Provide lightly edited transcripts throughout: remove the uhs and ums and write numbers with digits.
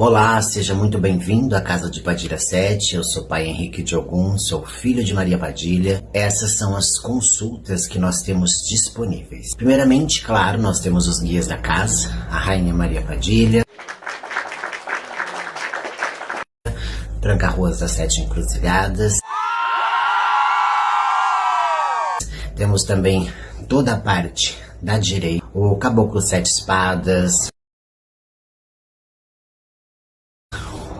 Olá, seja muito bem-vindo à Casa de Padilha 7. Eu sou o pai Henrique de Ogum, sou filho de Maria Padilha. Essas são as consultas que nós temos disponíveis. Primeiramente, claro, nós temos os guias da casa, a Rainha Maria Padilha, Tranca-Ruas das 7 Encruzilhadas. Temos também toda a parte da direita, o Caboclo Sete Espadas,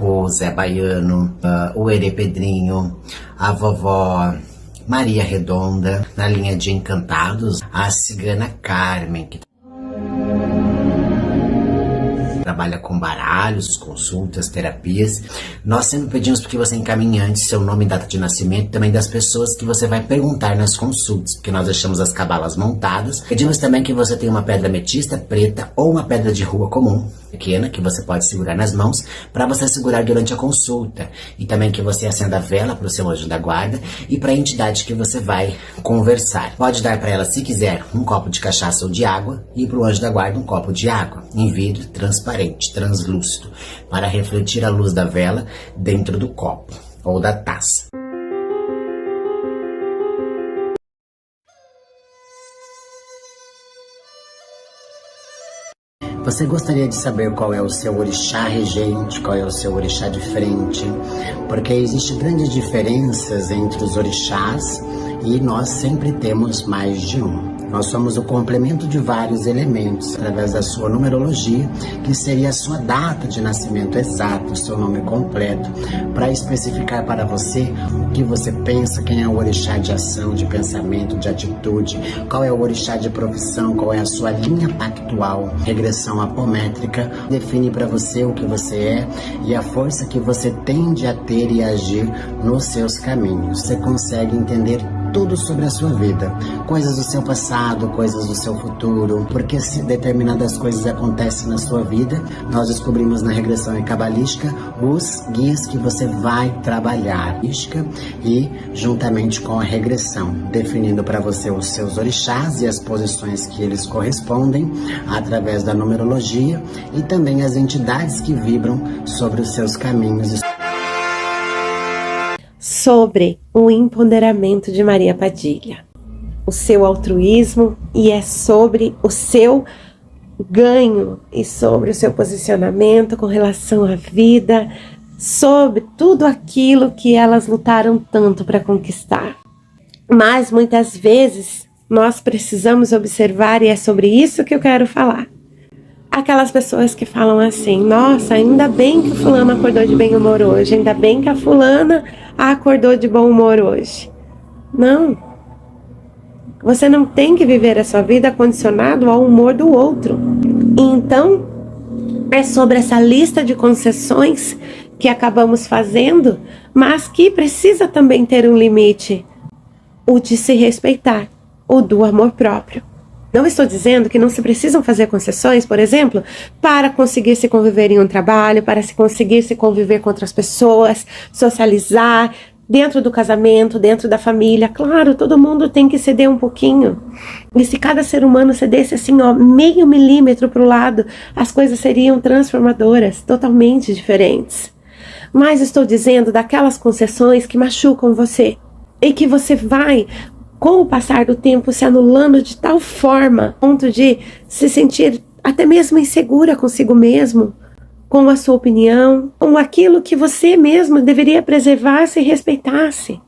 o Zé Baiano, o Herê Pedrinho, a vovó Maria Redonda, na linha de encantados, a cigana Carmen, que trabalha com baralhos, consultas, terapias. Nós sempre pedimos que você encaminhe antes seu nome e data de nascimento, também das pessoas que você vai perguntar nas consultas, porque nós deixamos as cabalas montadas. Pedimos também que você tenha uma pedra ametista preta ou uma pedra de rua comum, pequena, que você pode segurar nas mãos, para você segurar durante a consulta. E também que você acenda a vela para o seu anjo da guarda e para a entidade que você vai conversar. Pode dar para ela, se quiser, um copo de cachaça ou de água, e para o anjo da guarda um copo de água, em vidro transparente, translúcido, para refletir a luz da vela dentro do copo ou da taça. Você gostaria de saber qual é o seu orixá regente, qual é o seu orixá de frente? Porque existem grandes diferenças entre os orixás e nós sempre temos mais de um. Nós somos o complemento de vários elementos, através da sua numerologia, que seria a sua data de nascimento exato, o seu nome completo, para especificar para você o que você pensa, quem é o orixá de ação, de pensamento, de atitude, qual é o orixá de profissão, qual é a sua linha pactual, regressão apométrica, define para você o que você é e a força que você tende a ter e agir nos seus caminhos. Você consegue entender tudo sobre a sua vida, coisas do seu passado, coisas do seu futuro, porque se determinadas coisas acontecem na sua vida, nós descobrimos na regressão cabalística os guias que você vai trabalhar, e juntamente com a regressão, definindo para você os seus orixás e as posições que eles correspondem, através da numerologia, e também as entidades que vibram sobre os seus caminhos. Sobre o empoderamento de Maria Padilha, o seu altruísmo, e é sobre o seu ganho e sobre o seu posicionamento com relação à vida, sobre tudo aquilo que elas lutaram tanto para conquistar. Mas muitas vezes nós precisamos observar, e é sobre isso que eu quero falar. Aquelas pessoas que falam assim: nossa, ainda bem que o fulano acordou de bem humor hoje, ainda bem que a fulana acordou de bom humor hoje. Não. Você não tem que viver a sua vida condicionado ao humor do outro. Então, é sobre essa lista de concessões que acabamos fazendo, mas que precisa também ter um limite. O de se respeitar, o do amor próprio. Não estou dizendo que não se precisam fazer concessões, por exemplo, para conseguir se conviver em um trabalho, para se conseguir se conviver com outras pessoas, socializar, dentro do casamento, dentro da família. Claro, todo mundo tem que ceder um pouquinho. E se cada ser humano cedesse assim, ó, meio milímetro para o lado, as coisas seriam transformadoras, totalmente diferentes. Mas estou dizendo daquelas concessões que machucam você e que você vai, com o passar do tempo, se anulando de tal forma, a ponto de se sentir até mesmo insegura consigo mesmo, com a sua opinião, com aquilo que você mesmo deveria preservar se respeitasse.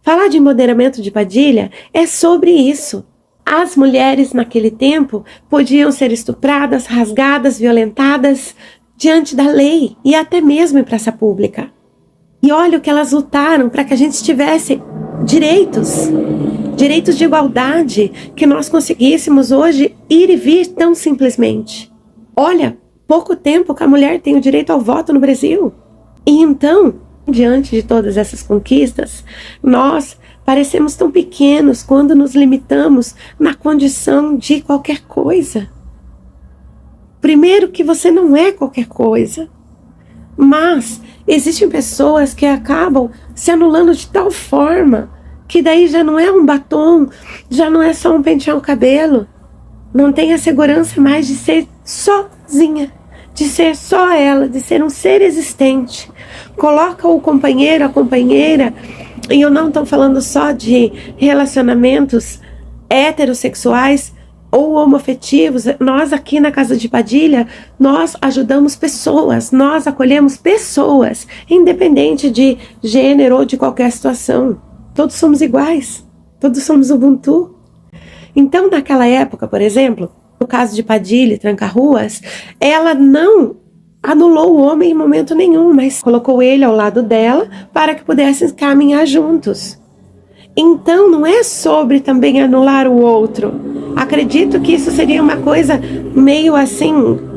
Falar de empoderamento de Padilha é sobre isso. As mulheres naquele tempo podiam ser estupradas, rasgadas, violentadas diante da lei e até mesmo em praça pública. E olha o que elas lutaram para que a gente tivesse direitos de igualdade, que nós conseguíssemos hoje ir e vir tão simplesmente. Olha, pouco tempo que a mulher tem o direito ao voto no Brasil. E então, diante de todas essas conquistas, nós parecemos tão pequenos quando nos limitamos na condição de qualquer coisa. Primeiro que você não é qualquer coisa. Mas existem pessoas que acabam se anulando de tal forma que daí já não é um batom, já não é só um pentear o cabelo. Não tem a segurança mais de ser sozinha, de ser só ela, de ser um ser existente. Coloca o companheiro, a companheira, e eu não estou falando só de relacionamentos heterossexuais ou homoafetivos. Nós aqui na Casa de Padilha, nós ajudamos pessoas, nós acolhemos pessoas, independente de gênero ou de qualquer situação. Todos somos iguais, todos somos Ubuntu. Então, naquela época, por exemplo, no caso de Padilha e Tranca-Ruas, ela não anulou o homem em momento nenhum, mas colocou ele ao lado dela para que pudessem caminhar juntos. Então, não é sobre também anular o outro. Acredito que isso seria uma coisa meio assim,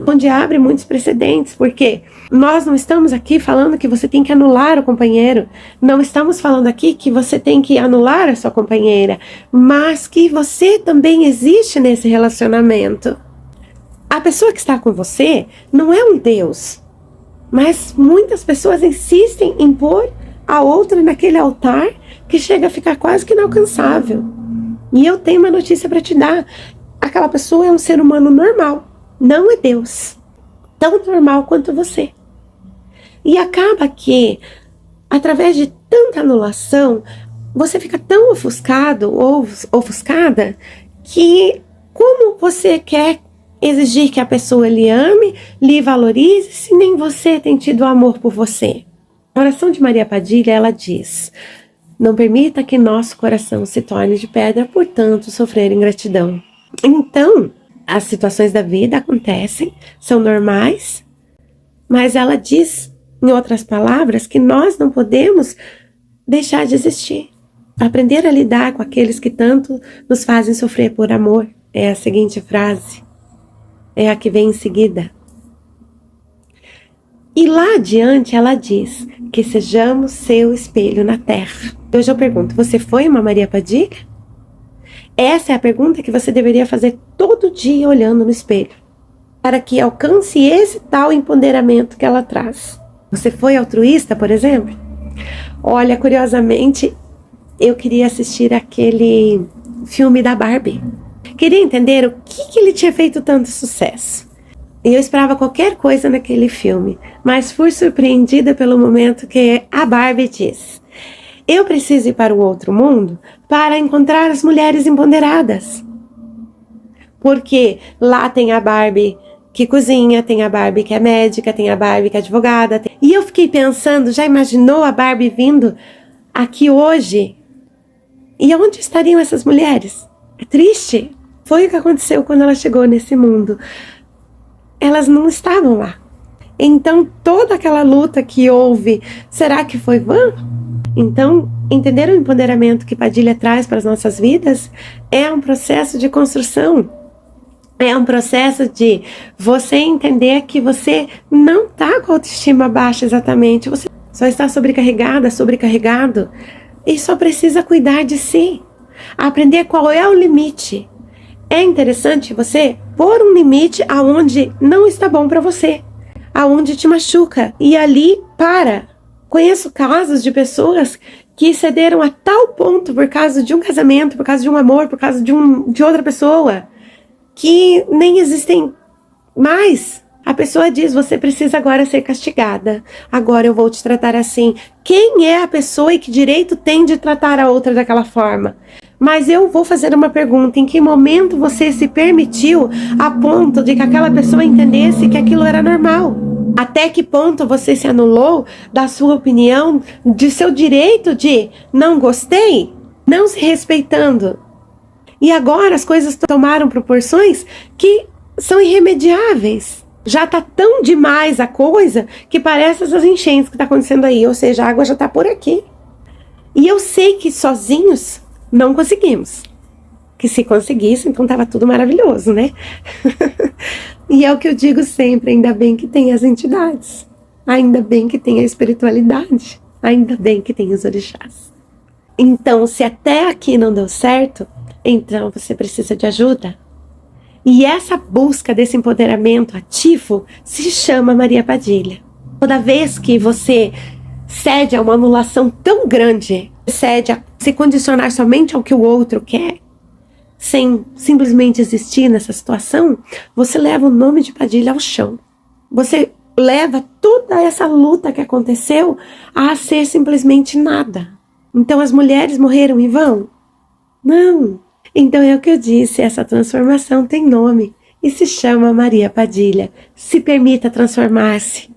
onde abre muitos precedentes, porque nós não estamos aqui falando que você tem que anular o companheiro, não estamos falando aqui que você tem que anular a sua companheira, mas que você também existe nesse relacionamento. A pessoa que está com você não é um Deus, mas muitas pessoas insistem em pôr a outra naquele altar que chega a ficar quase que inalcançável. E eu tenho uma notícia para te dar. Aquela pessoa é um ser humano normal, não é Deus. Tão normal quanto você. E acaba que, através de tanta anulação, você fica tão ofuscado ou ofuscada que como você quer exigir que a pessoa lhe ame, lhe valorize, se nem você tem tido amor por você? A oração de Maria Padilha, ela diz: não permita que nosso coração se torne de pedra, portanto, sofrer ingratidão. Então, as situações da vida acontecem, são normais, mas ela diz, em outras palavras, que nós não podemos deixar de existir. Aprender a lidar com aqueles que tanto nos fazem sofrer por amor. É a seguinte frase, é a que vem em seguida. E lá adiante ela diz que sejamos seu espelho na terra. Hoje eu pergunto, você foi uma Maria Padilha? Essa é a pergunta que você deveria fazer todo dia olhando no espelho, para que alcance esse tal empoderamento que ela traz. Você foi altruísta, por exemplo? Olha, curiosamente, eu queria assistir aquele filme da Barbie. Queria entender o que ele tinha feito tanto sucesso. E eu esperava qualquer coisa naquele filme, mas fui surpreendida pelo momento que a Barbie diz: eu preciso ir para o outro mundo para encontrar as mulheres empoderadas. Porque lá tem a Barbie que cozinha, tem a Barbie que é médica, tem a Barbie que é advogada. E eu fiquei pensando, já imaginou a Barbie vindo aqui hoje? E onde estariam essas mulheres? É triste. Foi o que aconteceu quando ela chegou nesse mundo. Elas não estavam lá. Então, toda aquela luta que houve, será que foi vã? Então, entender o empoderamento que Padilha traz para as nossas vidas é um processo de construção. É um processo de você entender que você não está com a autoestima baixa exatamente. Você só está sobrecarregada, sobrecarregado. E só precisa cuidar de si. Aprender qual é o limite. É interessante você pôr um limite aonde não está bom para você, aonde te machuca, e ali para. Conheço casos de pessoas que cederam a tal ponto por causa de um casamento, por causa de um amor, por causa de outra pessoa, que nem existem mais. A pessoa diz: você precisa agora ser castigada, agora eu vou te tratar assim. Quem é a pessoa e que direito tem de tratar a outra daquela forma? Mas eu vou fazer uma pergunta: em que momento você se permitiu a ponto de que aquela pessoa entendesse que aquilo era normal? Até que ponto você se anulou da sua opinião, de seu direito de não gostei, não se respeitando? E agora as coisas tomaram proporções que são irremediáveis. Já tá tão demais a coisa que parece essas enchentes que tá acontecendo aí, ou seja, a água já tá por aqui. E eu sei que sozinhos não conseguimos. Que se conseguisse, então tava tudo maravilhoso, né? E é o que eu digo sempre: ainda bem que tem as entidades, ainda bem que tem a espiritualidade, ainda bem que tem os orixás. Então, se até aqui não deu certo, então você precisa de ajuda. E essa busca desse empoderamento ativo se chama Maria Padilha. Toda vez que você cede a uma anulação tão grande, cede a se condicionar somente ao que o outro quer, sem simplesmente existir nessa situação, você leva o nome de Padilha ao chão. você leva toda essa luta que aconteceu a ser simplesmente nada. Então as mulheres morreram em vão? Não. Então é o que eu disse, essa transformação tem nome e se chama Maria Padilha. Se permita transformar-se.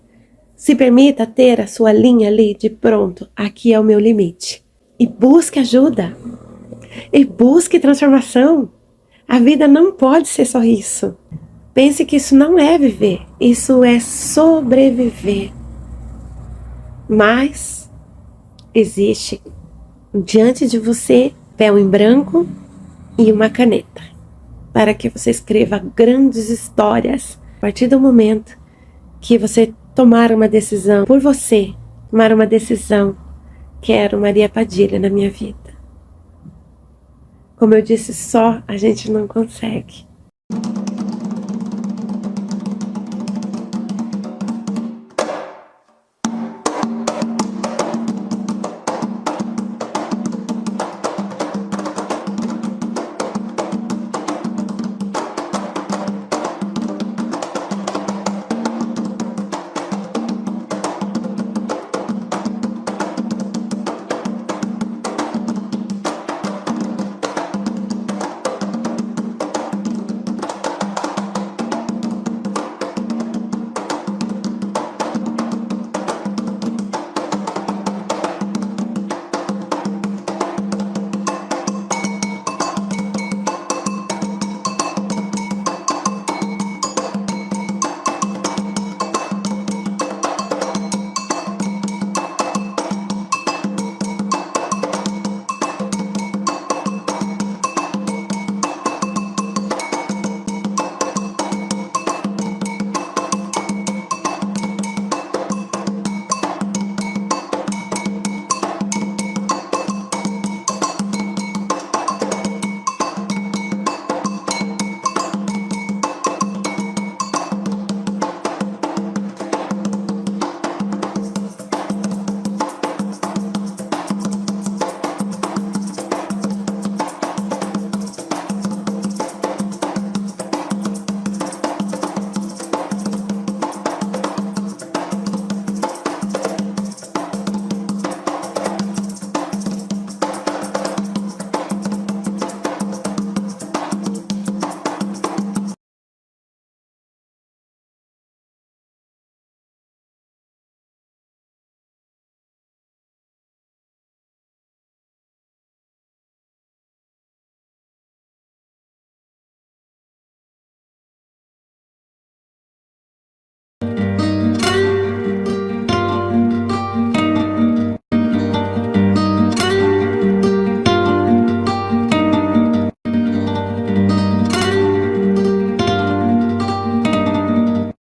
Se permita ter a sua linha ali de pronto, aqui é o meu limite. E busque ajuda. E busque transformação. A vida não pode ser só isso. Pense que isso não é viver, isso é sobreviver. Mas existe diante de você papel em branco e uma caneta, para que você escreva grandes histórias a partir do momento que você tomar uma decisão por você, tomar uma decisão, quero Maria Padilha na minha vida. Como eu disse, só a gente não consegue.